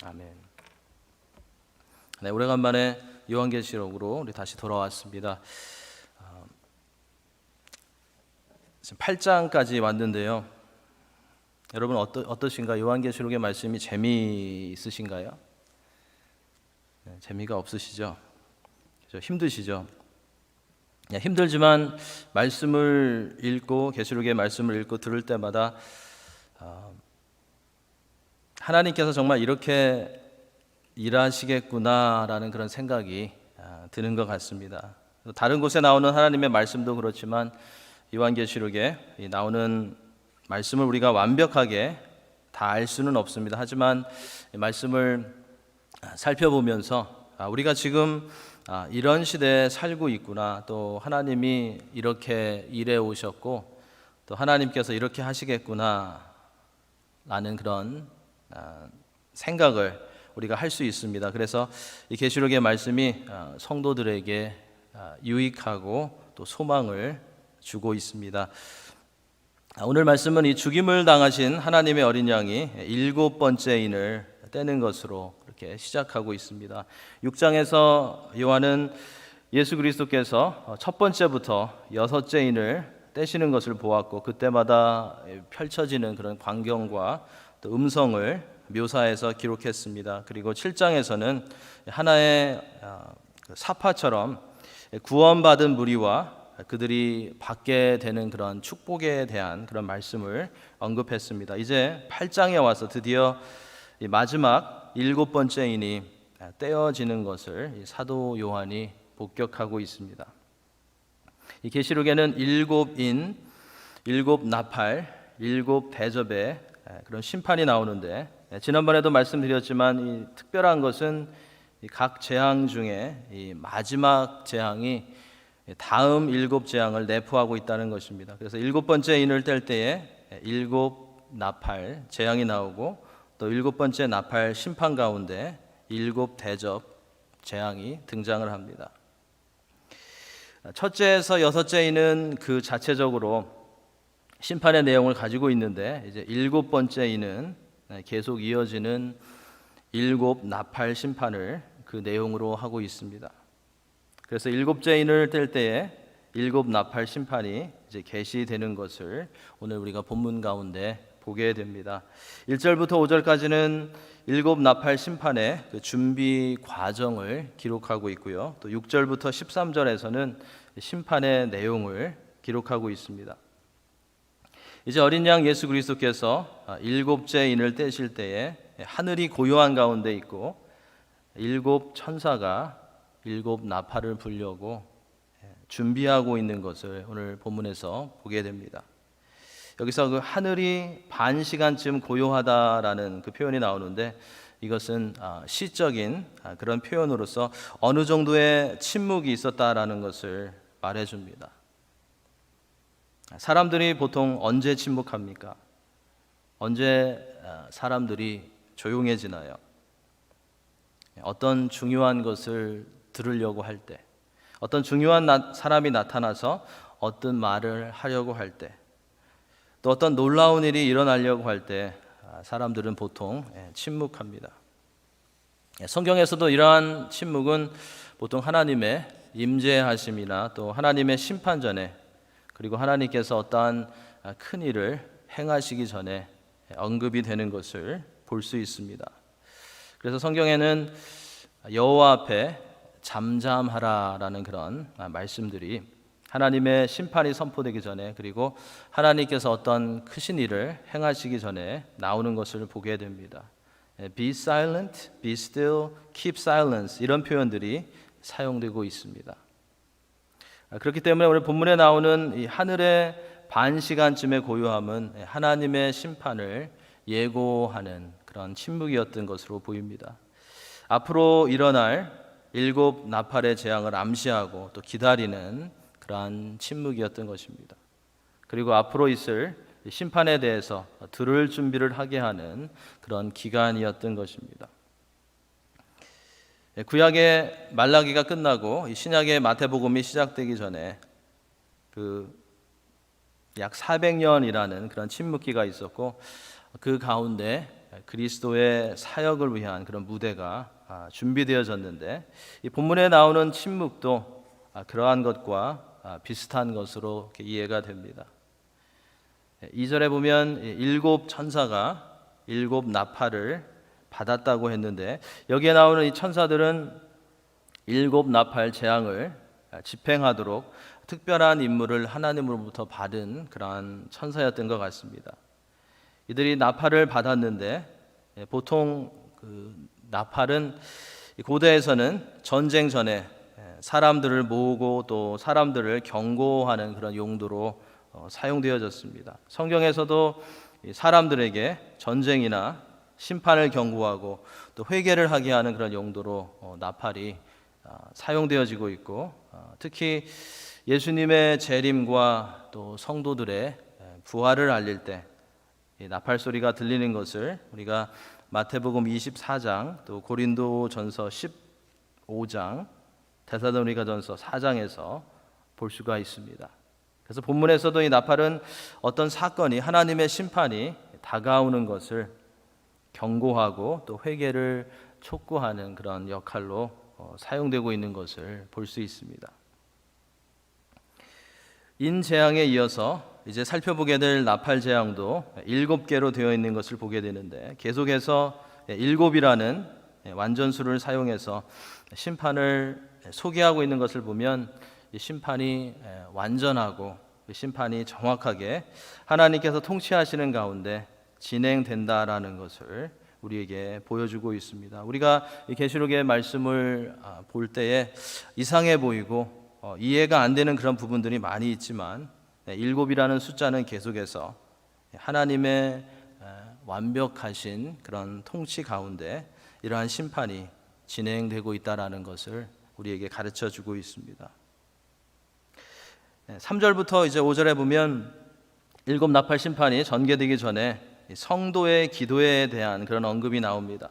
아멘. 네, 오래간만에 요한계시록으로 우리 다시 돌아왔습니다. 지금 8장까지 왔는데요. 여러분 어떠신가? 요한계시록의 말씀이 재미있으신가요? 네, 재미가 없으시죠? 힘드시죠? 네, 힘들지만 말씀을 읽고 계시록의 말씀을 읽고 들을 때마다 하나님께서 정말 이렇게 일하시겠구나라는 그런 생각이 드는 것 같습니다. 다른 곳에 나오는 하나님의 말씀도 그렇지만 요한계시록에 나오는 말씀을 우리가 완벽하게 다 알 수는 없습니다. 하지만 말씀을 살펴보면서 우리가 지금 이런 시대에 살고 있구나, 또 하나님이 이렇게 일해 오셨고 또 하나님께서 이렇게 하시겠구나 라는 그런 생각을 우리가 할 수 있습니다. 그래서 이 계시록의 말씀이 성도들에게 유익하고 또 소망을 주고 있습니다. 오늘 말씀은 이 죽임을 당하신 하나님의 어린 양이 7번째 인을 떼는 것으로 이렇게 시작하고 있습니다. 6장에서 요한은 예수 그리스도께서 첫 번째부터 6째 인을 떼시는 것을 보았고, 그때마다 펼쳐지는 그런 광경과 또 음성을 묘사해서 기록했습니다. 그리고 7장에서는 하나의 사파처럼 구원받은 무리와 그들이 받게 되는 그런 축복에 대한 그런 말씀을 언급했습니다. 이제 8장에 와서 드디어 마지막 7번째 인이 떼어지는 것을 사도 요한이 복격하고 있습니다. 이 계시록에는 7인, 7나팔, 7대접의 그런 심판이 나오는데, 지난번에도 말씀드렸지만 이 특별한 것은 각 재앙 중에 이 마지막 재앙이 다음 7재앙을 내포하고 있다는 것입니다. 그래서 7번째 인을 뗄 때에 7나팔 재앙이 나오고, 또 7번째 나팔 심판 가운데 7대접 재앙이 등장을 합니다. 첫째에서 6째 인은 그 자체적으로 심판의 내용을 가지고 있는데, 이제 7번째 인은 계속 이어지는 7나팔 심판을 그 내용으로 하고 있습니다. 그래서 7째 인을 뗄 때에 7나팔 심판이 이제 계시되는 것을 오늘 우리가 본문 가운데 보게 됩니다. 1절부터 5절까지는 7나팔 심판의 그 준비 과정을 기록하고 있고요. 또 6절부터 13절에서는 심판의 내용을 기록하고 있습니다. 이제 어린 양 예수 그리스도께서 7째 인을 떼실 때에 하늘이 고요한 가운데 있고 7 천사가 7나팔을 불려고 준비하고 있는 것을 오늘 본문에서 보게 됩니다. 여기서 그 하늘이 반 시간쯤 고요하다라는 그 표현이 나오는데, 이것은 시적인 그런 표현으로서 어느 정도의 침묵이 있었다라는 것을 말해줍니다. 사람들이 보통 언제 침묵합니까? 언제 사람들이 조용해지나요? 어떤 중요한 것을 들으려고 할 때, 어떤 중요한 사람이 나타나서 어떤 말을 하려고 할 때, 또 어떤 놀라운 일이 일어나려고 할 때 사람들은 보통 침묵합니다. 성경에서도 이러한 침묵은 보통 하나님의 임재하심이나 또 하나님의 심판 전에, 그리고 하나님께서 어떠한 큰 일을 행하시기 전에 언급이 되는 것을 볼 수 있습니다. 그래서 성경에는 여호와 앞에 잠잠하라라는 그런 말씀들이 하나님의 심판이 선포되기 전에, 그리고 하나님께서 어떤 크신 일을 행하시기 전에 나오는 것을 보게 됩니다. Be silent, be still, keep silence, 이런 표현들이 사용되고 있습니다. 그렇기 때문에 오늘 본문에 나오는 이 하늘의 반 시간쯤의 고요함은 하나님의 심판을 예고하는 그런 침묵이었던 것으로 보입니다. 앞으로 일어날 7나팔의 재앙을 암시하고 또 기다리는 그러한 침묵이었던 것입니다. 그리고 앞으로 있을 심판에 대해서 들을 준비를 하게 하는 그런 기간이었던 것입니다. 구약의 말라기가 끝나고 신약의 마태복음이 시작되기 전에 약 400년이라는 그런 침묵기가 있었고, 그 가운데 그리스도의 사역을 위한 그런 무대가 준비되어졌는데, 이 본문에 나오는 침묵도 그러한 것과 비슷한 것으로 이해가 됩니다. 2절에 보면 일곱 천사가 일곱 나팔을 받았다고 했는데, 여기에 나오는 이 천사들은 일곱 나팔 재앙을 집행하도록 특별한 임무를 하나님으로부터 받은 그러한 천사였던 것 같습니다. 이들이 나팔을 받았는데, 보통 그 나팔은 고대에서는 전쟁 전에 사람들을 모으고 또 사람들을 경고하는 그런 용도로 사용되어졌습니다. 성경에서도 사람들에게 전쟁이나 심판을 경고하고 또 회개를 하게 하는 그런 용도로 나팔이 사용되어지고 있고, 특히 예수님의 재림과 또 성도들의 부활을 알릴 때 나팔 소리가 들리는 것을 우리가 마태복음 24장, 또 고린도전서 15장, 데살로니가전서 4장에서 볼 수가 있습니다. 그래서 본문에서도 이 나팔은 어떤 사건이, 하나님의 심판이 다가오는 것을 경고하고 또 회개를 촉구하는 그런 역할로 사용되고 있는 것을 볼 수 있습니다. 인재앙에 이어서 이제 살펴보게 될 나팔 재앙도 7개로 되어 있는 것을 보게 되는데, 계속해서 7이라는 완전수를 사용해서 심판을 소개하고 있는 것을 보면 이 심판이 완전하고 심판이 정확하게 하나님께서 통치하시는 가운데 진행된다라는 것을 우리에게 보여주고 있습니다. 우리가 이 계시록의 말씀을 볼 때에 이상해 보이고 이해가 안 되는 그런 부분들이 많이 있지만, 7이라는 숫자는 계속해서 하나님의 완벽하신 그런 통치 가운데 이러한 심판이 진행되고 있다라는 것을 우리에게 가르쳐 주고 있습니다. 3절부터 이제 5절에 보면 일곱 나팔 심판이 전개되기 전에 성도의 기도에 대한 그런 언급이 나옵니다.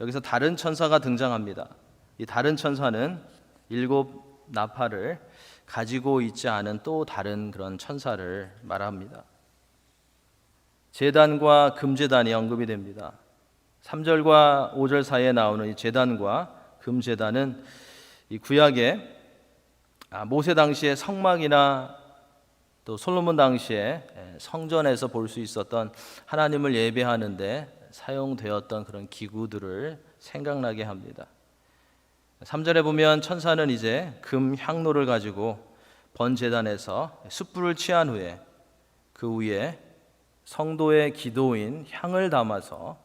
여기서 다른 천사가 등장합니다. 이 다른 천사는 일곱 나팔을 가지고 있지 않은 또 다른 그런 천사를 말합니다. 제단과 금제단이 언급이 됩니다. 3절과 5절 사이에 나오는 이 제단과 금제단은 이 구약에 모세 당시의 성막이나 또 솔로몬 당시에 성전에서 볼 수 있었던 하나님을 예배하는데 사용되었던 그런 기구들을 생각나게 합니다. 3절에 보면 천사는 이제 금 향로를 가지고 번제단에서 숯불을 취한 후에 그 위에 성도의 기도인 향을 담아서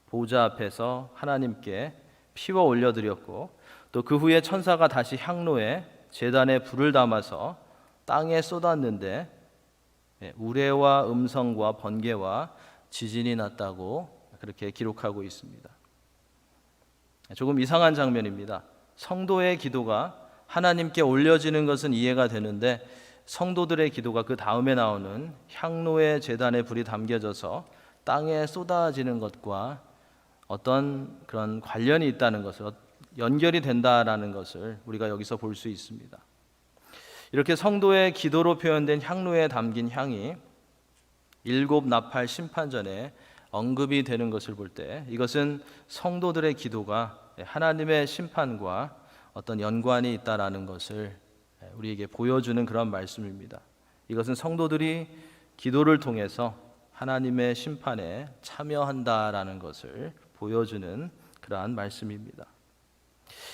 보좌 앞에서 하나님께 피워 올려드렸고, 또 그 후에 천사가 다시 향로에 제단에 불을 담아서 땅에 쏟았는데 우레와 음성과 번개와 지진이 났다고 그렇게 기록하고 있습니다. 조금 이상한 장면입니다. 성도의 기도가 하나님께 올려지는 것은 이해가 되는데, 성도들의 기도가 그 다음에 나오는 향로의 제단에 불이 담겨져서 땅에 쏟아지는 것과 어떤 그런 관련이 있다는 것을, 연결이 된다라는 것을 우리가 여기서 볼 수 있습니다. 이렇게 성도의 기도로 표현된 향로에 담긴 향이 일곱 나팔 심판 전에 언급이 되는 것을 볼 때, 이것은 성도들의 기도가 하나님의 심판과 어떤 연관이 있다라는 것을 우리에게 보여주는 그런 말씀입니다. 이것은 성도들이 기도를 통해서 하나님의 심판에 참여한다라는 것을 보여주는 그러한 말씀입니다.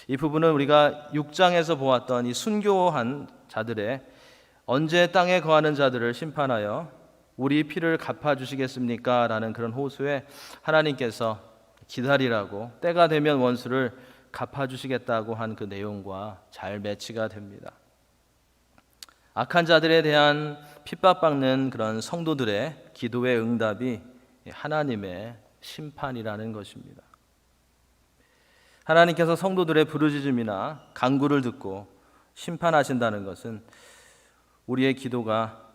이 부분은 우리가 6장에서 보았던 이 순교한 자들의 언제 땅에 거하는 자들을 심판하여 우리 피를 갚아주시겠습니까? 라는 그런 호소에 하나님께서 기다리라고, 때가 되면 원수를 갚아주시겠다고 한 그 내용과 잘 매치가 됩니다. 악한 자들에 대한 핍박받는 그런 성도들의 기도의 응답이 하나님의 심판이라는 것입니다. 하나님께서 성도들의 부르짖음이나 간구를 듣고 심판하신다는 것은 우리의 기도가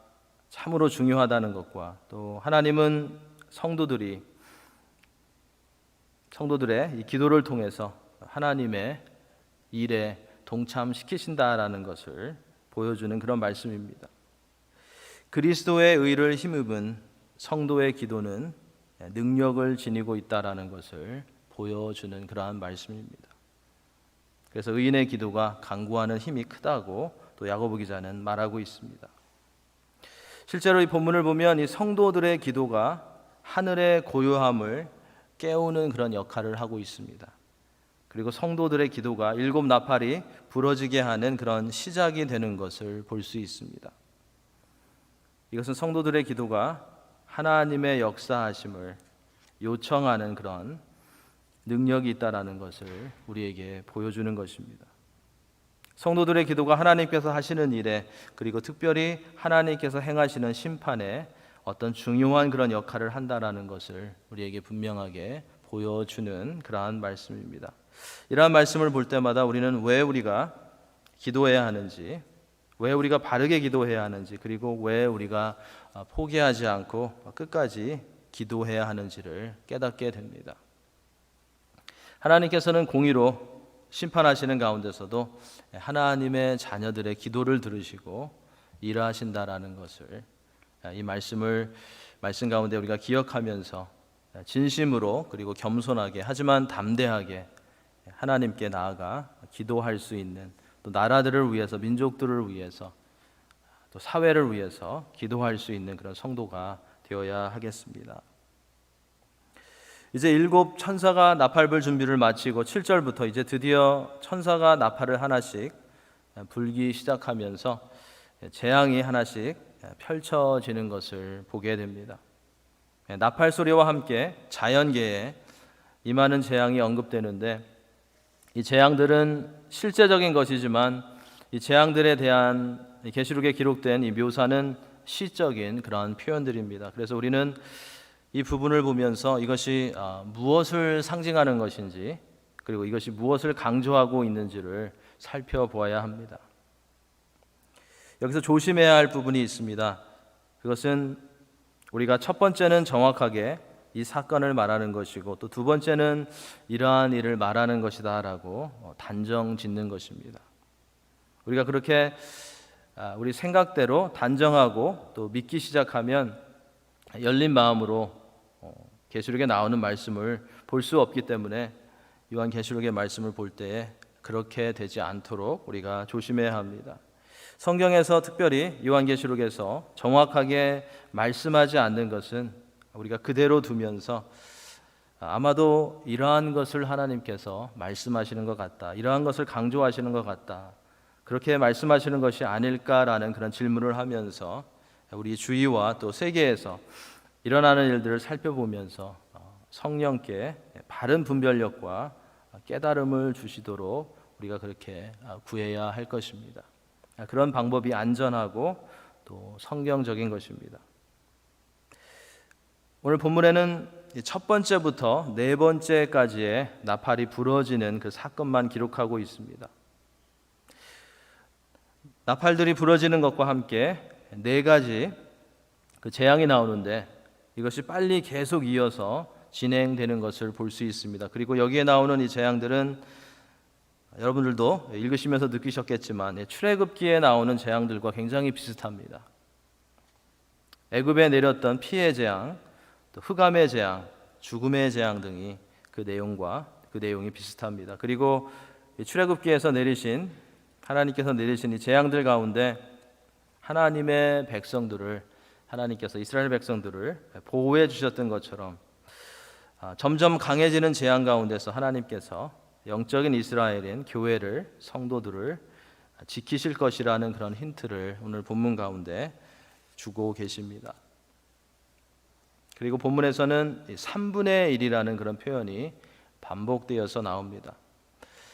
참으로 중요하다는 것과, 또 하나님은 성도들의 이 기도를 통해서 하나님의 일에 동참시키신다라는 것을 보여주는 그런 말씀입니다. 그리스도의 의를 힘입은 성도의 기도는 능력을 지니고 있다라는 것을 보여주는 그러한 말씀입니다. 그래서 의인의 기도가 간구하는 힘이 크다고 또 야고보 기자는 말하고 있습니다. 실제로 이 본문을 보면 이 성도들의 기도가 하늘의 고요함을 깨우는 그런 역할을 하고 있습니다. 그리고 성도들의 기도가 일곱 나팔이 부러지게 하는 그런 시작이 되는 것을 볼 수 있습니다. 이것은 성도들의 기도가 하나님의 역사하심을 요청하는 그런 능력이 있다라는 것을 우리에게 보여주는 것입니다. 성도들의 기도가 하나님께서 하시는 일에, 그리고 특별히 하나님께서 행하시는 심판에 어떤 중요한 그런 역할을 한다라는 것을 우리에게 분명하게 보여주는 그러한 말씀입니다. 이러한 말씀을 볼 때마다 우리는 왜 우리가 기도해야 하는지, 왜 우리가 바르게 기도해야 하는지, 그리고 왜 우리가 포기하지 않고 끝까지 기도해야 하는지를 깨닫게 됩니다. 하나님께서는 공의로 심판하시는 가운데서도 하나님의 자녀들의 기도를 들으시고 일하신다라는 것을, 이 말씀 가운데 우리가 기억하면서 진심으로 그리고 겸손하게 하지만 담대하게 하나님께 나아가 기도할 수 있는, 또 나라들을 위해서, 민족들을 위해서, 또 사회를 위해서 기도할 수 있는 그런 성도가 되어야 하겠습니다. 이제 일곱 천사가 나팔불 준비를 마치고 7절부터 이제 드디어 천사가 나팔을 하나씩 불기 시작하면서 재앙이 하나씩 펼쳐지는 것을 보게 됩니다. 나팔 소리와 함께 자연계에 임하는 재앙이 언급되는데, 이 재앙들은 실제적인 것이지만 이 재앙들에 대한 계시록에 기록된 이 묘사는 시적인 그런 표현들입니다. 그래서 우리는 이 부분을 보면서 이것이 무엇을 상징하는 것인지, 그리고 이것이 무엇을 강조하고 있는지를 살펴보아야 합니다. 여기서 조심해야 할 부분이 있습니다. 그것은 우리가 첫 번째는 정확하게 이 사건을 말하는 것이고, 또 두 번째는 이러한 일을 말하는 것이다 라고 단정 짓는 것입니다. 우리가 그렇게 우리 생각대로 단정하고 또 믿기 시작하면 열린 마음으로 계시록에 나오는 말씀을 볼 수 없기 때문에 요한계시록의 말씀을 볼 때에 그렇게 되지 않도록 우리가 조심해야 합니다. 성경에서, 특별히 요한계시록에서 정확하게 말씀하지 않는 것은 우리가 그대로 두면서 아마도 이러한 것을 하나님께서 말씀하시는 것 같다, 이러한 것을 강조하시는 것 같다, 그렇게 말씀하시는 것이 아닐까라는 그런 질문을 하면서 우리 주위와 또 세계에서 일어나는 일들을 살펴보면서 성령께 바른 분별력과 깨달음을 주시도록 우리가 그렇게 구해야 할 것입니다. 그런 방법이 안전하고 또 성경적인 것입니다. 오늘 본문에는 첫 번째부터 네 번째까지의 나팔이 부러지는 그 사건만 기록하고 있습니다. 나팔들이 부러지는 것과 함께 네 가지 그 재앙이 나오는데, 이것이 빨리 계속 이어서 진행되는 것을 볼 수 있습니다. 그리고 여기에 나오는 이 재앙들은 여러분들도 읽으시면서 느끼셨겠지만 출애굽기에 나오는 재앙들과 굉장히 비슷합니다. 애굽에 내렸던 피해 재앙, 또 흑암의 재앙, 죽음의 재앙 등이 그 내용이 비슷합니다. 그리고 출애굽기에서 하나님께서 내리신 이 재앙들 가운데 하나님께서 이스라엘 백성들을 보호해 주셨던 것처럼 점점 강해지는 재앙 가운데서 하나님께서 영적인 이스라엘인 교회를, 성도들을 지키실 것이라는 그런 힌트를 오늘 본문 가운데 주고 계십니다. 그리고 본문에서는 3분의 1이라는 그런 표현이 반복되어서 나옵니다.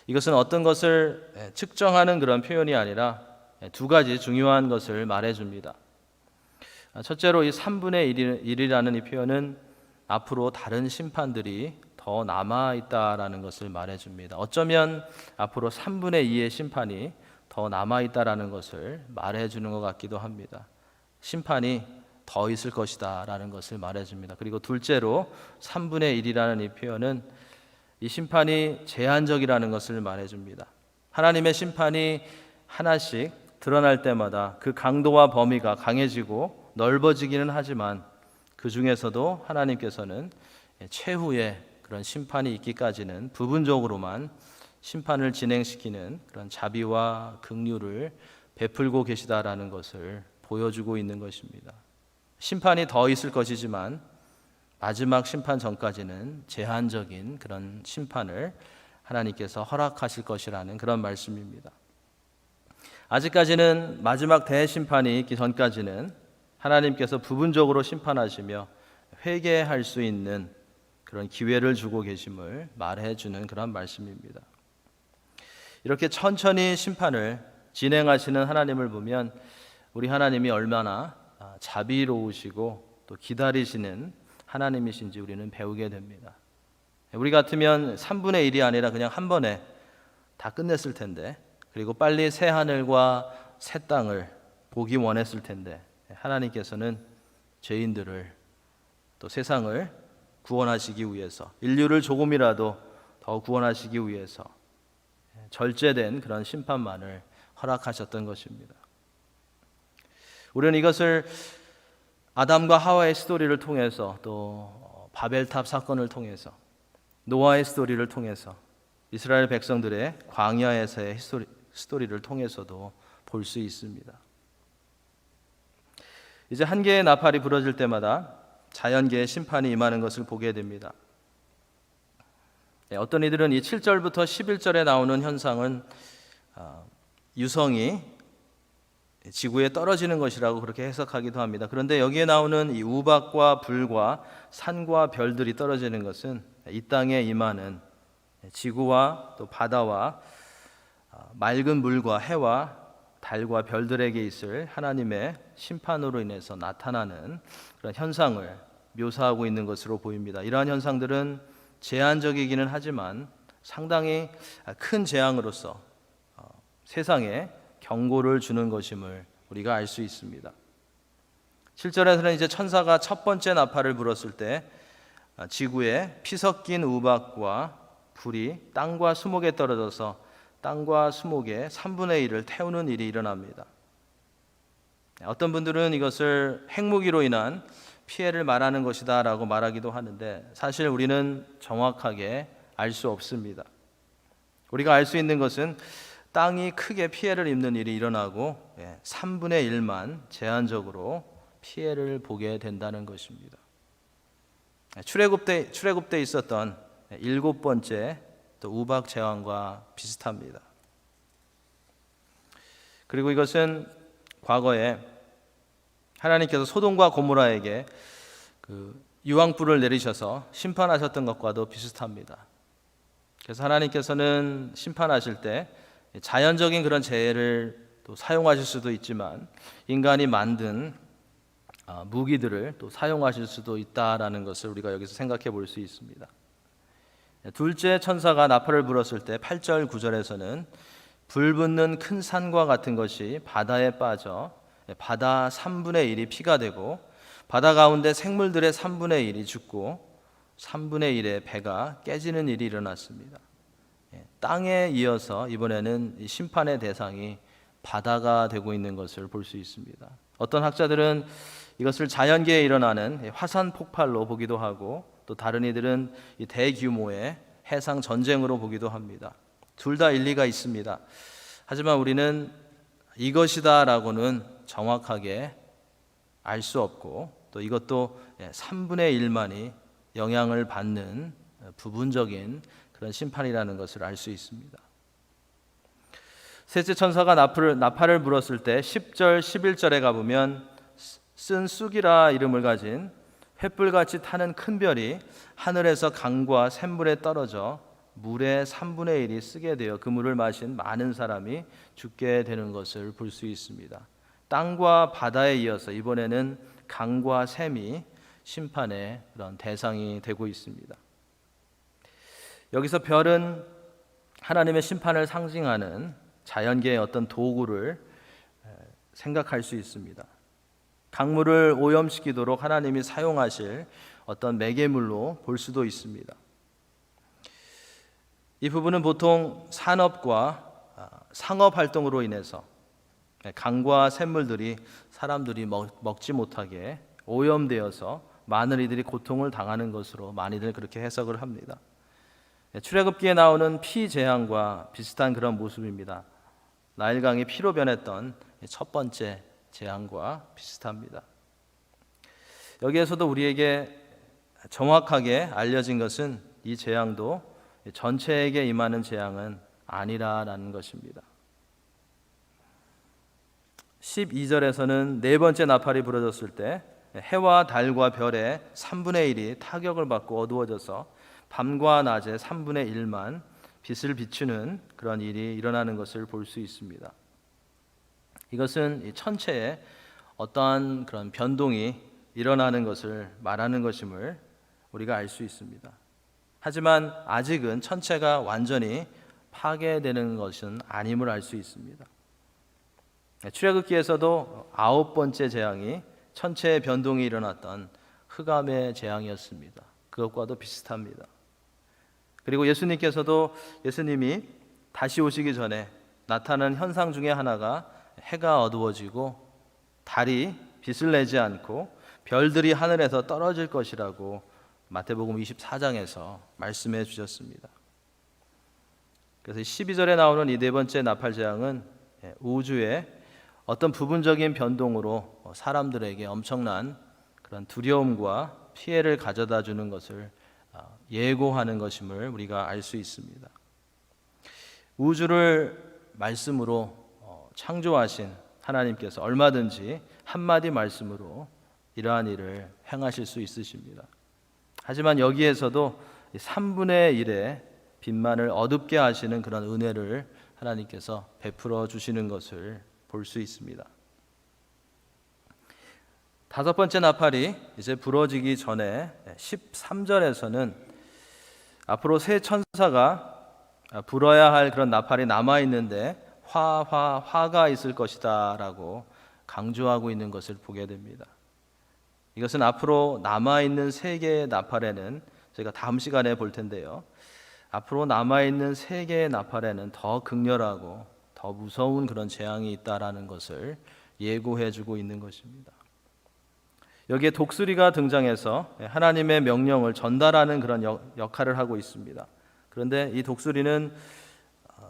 이것은 어떤 것을 측정하는 그런 표현이 아니라 두 가지 중요한 것을 말해줍니다. 첫째로 이 3분의 1이라는 이 표현은 앞으로 다른 심판들이 더 남아있다라는 것을 말해줍니다. 어쩌면 앞으로 3분의 2의 심판이 더 남아있다라는 것을 말해주는 것 같기도 합니다. 심판이 더 있을 것이다 라는 것을 말해줍니다. 그리고 둘째로 3분의 1이라는 이 표현은 이 심판이 제한적이라는 것을 말해줍니다. 하나님의 심판이 하나씩 드러날 때마다 그 강도와 범위가 강해지고 넓어지기는 하지만 그 중에서도 하나님께서는 최후의 그런 심판이 있기까지는 부분적으로만 심판을 진행시키는 그런 자비와 긍휼을 베풀고 계시다라는 것을 보여주고 있는 것입니다. 심판이 더 있을 것이지만 마지막 심판 전까지는 제한적인 그런 심판을 하나님께서 허락하실 것이라는 그런 말씀입니다. 아직까지는 마지막 대심판이 있기 전까지는 하나님께서 부분적으로 심판하시며 회개할 수 있는 그런 기회를 주고 계심을 말해주는 그런 말씀입니다. 이렇게 천천히 심판을 진행하시는 하나님을 보면 우리 하나님이 얼마나 자비로우시고 또 기다리시는 하나님이신지 우리는 배우게 됩니다. 우리 같으면 3분의 1이 아니라 그냥 한 번에 다 끝냈을 텐데, 그리고 빨리 새 하늘과 새 땅을 보기 원했을 텐데, 하나님께서는 죄인들을 또 세상을 구원하시기 위해서, 인류를 조금이라도 더 구원하시기 위해서 절제된 그런 심판만을 허락하셨던 것입니다. 우리는 이것을 아담과 하와의 스토리를 통해서, 또 바벨탑 사건을 통해서, 노아의 스토리를 통해서, 이스라엘 백성들의 광야에서의 스토리를 통해서도 볼 수 있습니다. 이제 한 개의 나팔이 부러질 때마다 자연계의 심판이 임하는 것을 보게 됩니다. 어떤 이들은 이 7절부터 11절에 나오는 현상은 유성이 지구에 떨어지는 것이라고 그렇게 해석하기도 합니다. 그런데 여기에 나오는 이 우박과 불과 산과 별들이 떨어지는 것은 이 땅에 임하는 지구와 또 바다와 맑은 물과 해와 달과 별들에게 있을 하나님의 심판으로 인해서 나타나는 그런 현상을 묘사하고 있는 것으로 보입니다. 이러한 현상들은 제한적이기는 하지만 상당히 큰 재앙으로서 세상에 경고를 주는 것임을 우리가 알 수 있습니다. 7절에서는 이제 천사가 첫 번째 나팔을 불었을 때 지구에 피 섞인 우박과 불이 땅과 수목에 떨어져서 땅과 수목의 3분의 1을 태우는 일이 일어납니다. 어떤 분들은 이것을 핵무기로 인한 피해를 말하는 것이다 라고 말하기도 하는데, 사실 우리는 정확하게 알 수 없습니다. 우리가 알 수 있는 것은 땅이 크게 피해를 입는 일이 일어나고 3분의 1만 제한적으로 피해를 보게 된다는 것입니다. 출애굽 때 있었던 7번째 또 우박 재앙과 비슷합니다. 그리고 이것은 과거에 하나님께서 소돔과 고모라에게 그 유황불을 내리셔서 심판하셨던 것과도 비슷합니다. 그래서 하나님께서는 심판하실 때 자연적인 그런 재해를 또 사용하실 수도 있지만 인간이 만든 무기들을 또 사용하실 수도 있다라는 것을 우리가 여기서 생각해 볼 수 있습니다. 둘째 천사가 나팔을 불었을 때 8절 9절에서는 불붙는 큰 산과 같은 것이 바다에 빠져 바다 3분의 1이 피가 되고 바다 가운데 생물들의 3분의 1이 죽고 3분의 1의 배가 깨지는 일이 일어났습니다. 땅에 이어서 이번에는 이 심판의 대상이 바다가 되고 있는 것을 볼 수 있습니다. 어떤 학자들은 이것을 자연계에 일어나는 화산 폭발로 보기도 하고, 또 다른 이들은 이 대규모의 해상 전쟁으로 보기도 합니다. 둘 다 일리가 있습니다. 하지만 우리는 이것이다라고는 정확하게 알 수 없고, 또 이것도 3분의 1만이 영향을 받는 부분적인 그런 심판이라는 것을 알 수 있습니다. 셋째 천사가 나팔을 불었을 때 10절 11절에 가보면 쓴 쑥이라 이름을 가진 횃불같이 타는 큰 별이 하늘에서 강과 샘물에 떨어져 물의 3분의 1이 쓰게 되어 그 물을 마신 많은 사람이 죽게 되는 것을 볼 수 있습니다. 땅과 바다에 이어서 이번에는 강과 샘이 심판의 그런 대상이 되고 있습니다. 여기서 별은 하나님의 심판을 상징하는 자연계의 어떤 도구를 생각할 수 있습니다. 강물을 오염시키도록 하나님이 사용하실 어떤 매개물로 볼 수도 있습니다. 이 부분은 보통 산업과 상업 활동으로 인해서 강과 샘물들이 사람들이 먹지 못하게 오염되어서 많은 이들이 고통을 당하는 것으로 많이들 그렇게 해석을 합니다. 출애굽기에 나오는 피 재앙과 비슷한 그런 모습입니다. 나일강이 피로 변했던 첫 번째 재앙과 비슷합니다. 여기에서도 우리에게 정확하게 알려진 것은 이 재앙도 전체에게 임하는 재앙은 아니라라는 것입니다. 12절에서는 네 번째 나팔이 부러졌을 때 해와 달과 별의 3분의 1이 타격을 받고 어두워져서 밤과 낮의 3분의 1만 빛을 비추는 그런 일이 일어나는 것을 볼 수 있습니다. 이것은 이 천체에 어떠한 그런 변동이 일어나는 것을 말하는 것임을 우리가 알 수 있습니다. 하지만 아직은 천체가 완전히 파괴되는 것은 아님을 알 수 있습니다. 출애굽기에서도 9번째 재앙이 천체의 변동이 일어났던 흑암의 재앙이었습니다. 그것과도 비슷합니다. 그리고 예수님이 다시 오시기 전에 나타나는 현상 중에 하나가 해가 어두워지고 달이 빛을 내지 않고 별들이 하늘에서 떨어질 것이라고 마태복음 24장에서 말씀해 주셨습니다. 그래서 12절에 나오는 이 네 번째 나팔 재앙은 우주의 어떤 부분적인 변동으로 사람들에게 엄청난 그런 두려움과 피해를 가져다 주는 것을 예고하는 것임을 우리가 알 수 있습니다. 우주를 말씀으로 창조하신 하나님께서 얼마든지 한마디 말씀으로 이러한 일을 행하실 수 있으십니다. 하지만 여기에서도 3분의 1의 빛만을 어둡게 하시는 그런 은혜를 하나님께서 베풀어 주시는 것을 볼 수 있습니다. 다섯 번째 나팔이 이제 부러지기 전에 13절에서는 앞으로 새 천사가 불어야 할 그런 나팔이 남아 있는데 화가 있을 것이다 라고 강조하고 있는 것을 보게 됩니다. 이것은 앞으로 남아있는 세 개의 나팔에는 저희가 다음 시간에 볼 텐데요, 앞으로 남아있는 세 개의 나팔에는 더 극렬하고 더 무서운 그런 재앙이 있다라는 것을 예고해주고 있는 것입니다. 여기에 독수리가 등장해서 하나님의 명령을 전달하는 그런 역할을 하고 있습니다. 그런데 이 독수리는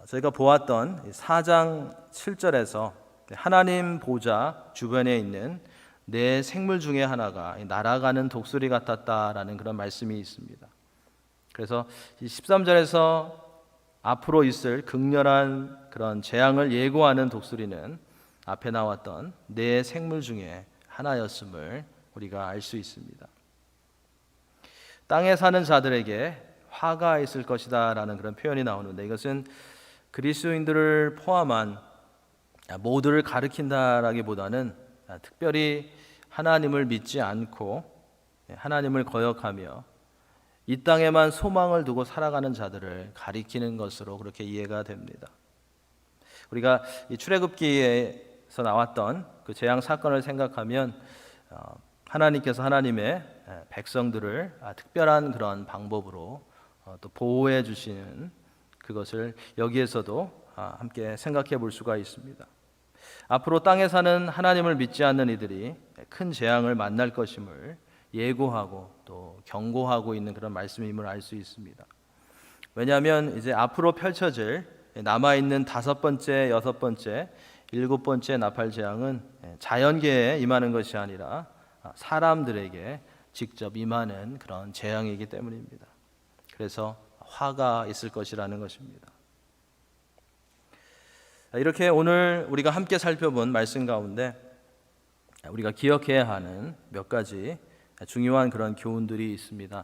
저희가 보았던 4장 7절에서 하나님 보좌 주변에 있는 네 생물 중에 하나가 날아가는 독수리 같았다라는 그런 말씀이 있습니다. 그래서 13절에서 앞으로 있을 극렬한 그런 재앙을 예고하는 독수리는 앞에 나왔던 네 생물 중에 하나였음을 우리가 알 수 있습니다. 땅에 사는 자들에게 화가 있을 것이다 라는 그런 표현이 나오는데, 이것은 그리스도인들을 포함한 모두를 가리킨다라기보다는 특별히 하나님을 믿지 않고 하나님을 거역하며 이 땅에만 소망을 두고 살아가는 자들을 가리키는 것으로 그렇게 이해가 됩니다. 우리가 이 출애굽기에서 나왔던 그 재앙 사건을 생각하면 하나님께서 하나님의 백성들을 특별한 그런 방법으로 또 보호해 주시는 그것을 여기에서도 함께 생각해 볼 수가 있습니다. 앞으로 땅에 사는 하나님을 믿지 않는 이들이 큰 재앙을 만날 것임을 예고하고 또 경고하고 있는 그런 말씀임을 알 수 있습니다. 왜냐하면 이제 앞으로 펼쳐질 남아있는 5번째, 6번째, 7번째 나팔 재앙은 자연계에 임하는 것이 아니라 사람들에게 직접 임하는 그런 재앙이기 때문입니다. 그래서 화가 있을 것이라는 것입니다. 이렇게 오늘 우리가 함께 살펴본 말씀 가운데 우리가 기억해야 하는 몇 가지 중요한 그런 교훈들이 있습니다.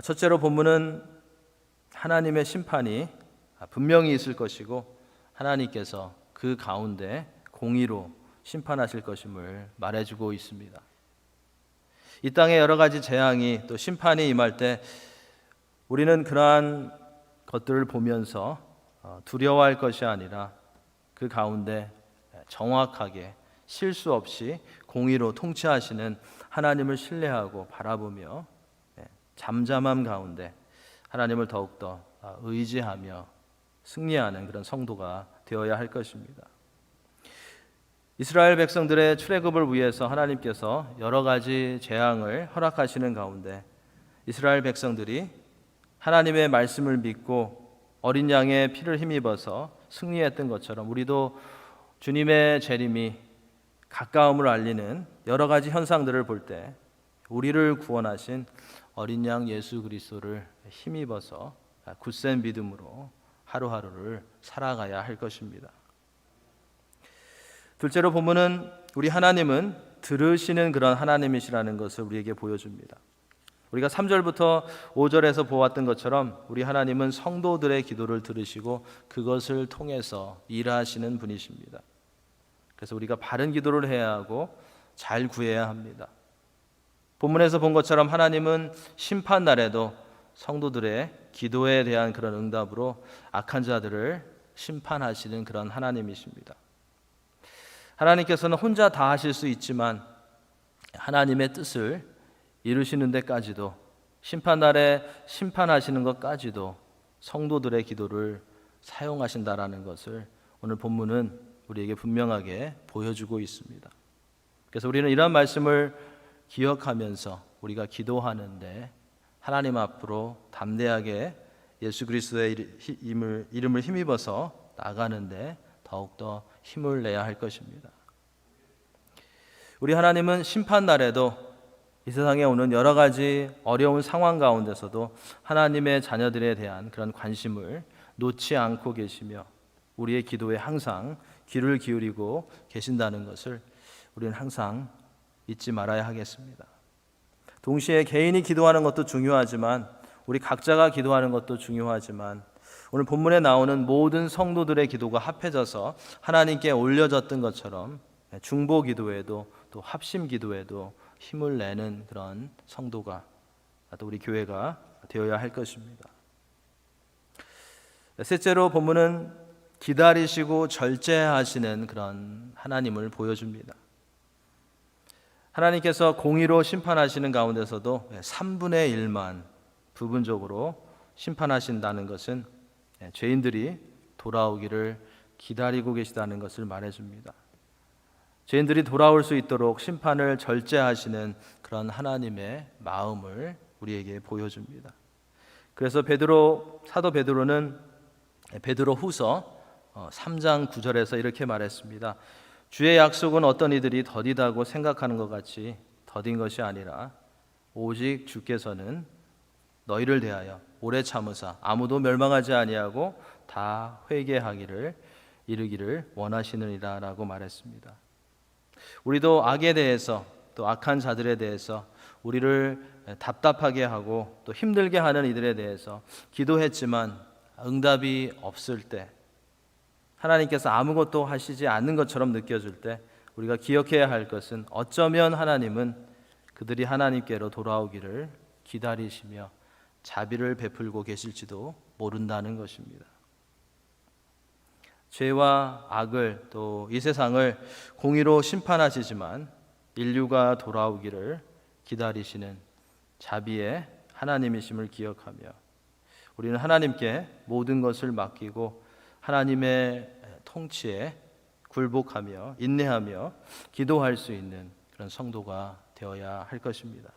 첫째로 본문은 하나님의 심판이 분명히 있을 것이고 하나님께서 그 가운데 공의로 심판하실 것임을 말해주고 있습니다. 이 땅에 여러 가지 재앙이 또 심판이 임할 때 우리는 그러한 것들을 보면서 두려워할 것이 아니라 그 가운데 정확하게 실수 없이 공의로 통치하시는 하나님을 신뢰하고 바라보며 잠잠함 가운데 하나님을 더욱더 의지하며 승리하는 그런 성도가 되어야 할 것입니다. 이스라엘 백성들의 출애굽을 위해서 하나님께서 여러 가지 재앙을 허락하시는 가운데 이스라엘 백성들이 하나님의 말씀을 믿고 어린 양의 피를 힘입어서 승리했던 것처럼 우리도 주님의 재림이 가까움을 알리는 여러 가지 현상들을 볼 때 우리를 구원하신 어린 양 예수 그리스도를 힘입어서 굳센 믿음으로 하루하루를 살아가야 할 것입니다. 둘째로 본문은 우리 하나님은 들으시는 그런 하나님이시라는 것을 우리에게 보여줍니다. 우리가 3절부터 5절에서 보았던 것처럼 우리 하나님은 성도들의 기도를 들으시고 그것을 통해서 일하시는 분이십니다. 그래서 우리가 바른 기도를 해야 하고 잘 구해야 합니다. 본문에서 본 것처럼 하나님은 심판 날에도 성도들의 기도에 대한 그런 응답으로 악한 자들을 심판하시는 그런 하나님이십니다. 하나님께서는 혼자 다 하실 수 있지만 하나님의 뜻을 이루시는 데까지도 심판날에 심판하시는 것까지도 성도들의 기도를 사용하신다라는 것을 오늘 본문은 우리에게 분명하게 보여주고 있습니다. 그래서 우리는 이런 말씀을 기억하면서 우리가 기도하는데 하나님 앞으로 담대하게 예수 그리스도의 이름을 힘입어서 나가는데 더욱더 힘을 내야 할 것입니다. 우리 하나님은 심판 날에도 이 세상에 오는 여러 가지 어려운 상황 가운데서도 하나님의 자녀들에 대한 그런 관심을 놓지 않고 계시며 우리의 기도에 항상 귀를 기울이고 계신다는 것을 우리는 항상 잊지 말아야 하겠습니다. 동시에 개인이 기도하는 것도 중요하지만 우리 각자가 기도하는 것도 중요하지만 오늘 본문에 나오는 모든 성도들의 기도가 합해져서 하나님께 올려졌던 것처럼 중보 기도에도 또 합심 기도에도 힘을 내는 그런 성도가 또 우리 교회가 되어야 할 것입니다. 셋째로 본문은 기다리시고 절제하시는 그런 하나님을 보여줍니다. 하나님께서 공의로 심판하시는 가운데서도 3분의 1만 부분적으로 심판하신다는 것은 죄인들이 돌아오기를 기다리고 계시다는 것을 말해줍니다. 죄인들이 돌아올 수 있도록 심판을 절제하시는 그런 하나님의 마음을 우리에게 보여줍니다. 그래서 사도 베드로는 베드로후서 3장 9절에서 이렇게 말했습니다. 주의 약속은 어떤 이들이 더디다고 생각하는 것 같이 더딘 것이 아니라 오직 주께서는 너희를 대하여 오래 참으사 아무도 멸망하지 아니하고 다 회개하기를 이르기를 원하시느니라 라고 말했습니다. 우리도 악에 대해서 또 악한 자들에 대해서 우리를 답답하게 하고 또 힘들게 하는 이들에 대해서 기도했지만 응답이 없을 때 하나님께서 아무것도 하시지 않는 것처럼 느껴질 때 우리가 기억해야 할 것은 어쩌면 하나님은 그들이 하나님께로 돌아오기를 기다리시며 자비를 베풀고 계실지도 모른다는 것입니다. 죄와 악을 또 이 세상을 공의로 심판하시지만 인류가 돌아오기를 기다리시는 자비의 하나님이심을 기억하며 우리는 하나님께 모든 것을 맡기고 하나님의 통치에 굴복하며 인내하며 기도할 수 있는 그런 성도가 되어야 할 것입니다.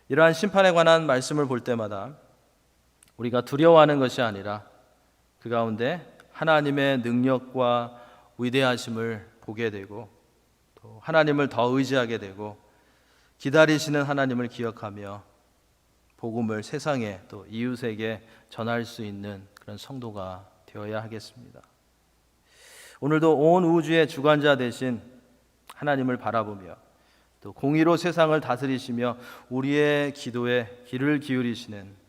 이러한 심판에 관한 말씀을 볼 때마다 우리가 두려워하는 것이 아니라 그 가운데 하나님의 능력과 위대하심을 보게 되고 또 하나님을 더 의지하게 되고 기다리시는 하나님을 기억하며 복음을 세상에 또 이웃에게 전할 수 있는 그런 성도가 되어야 하겠습니다. 오늘도 온 우주의 주관자 되신 하나님을 바라보며 또 공의로 세상을 다스리시며 우리의 기도에 귀를 기울이시는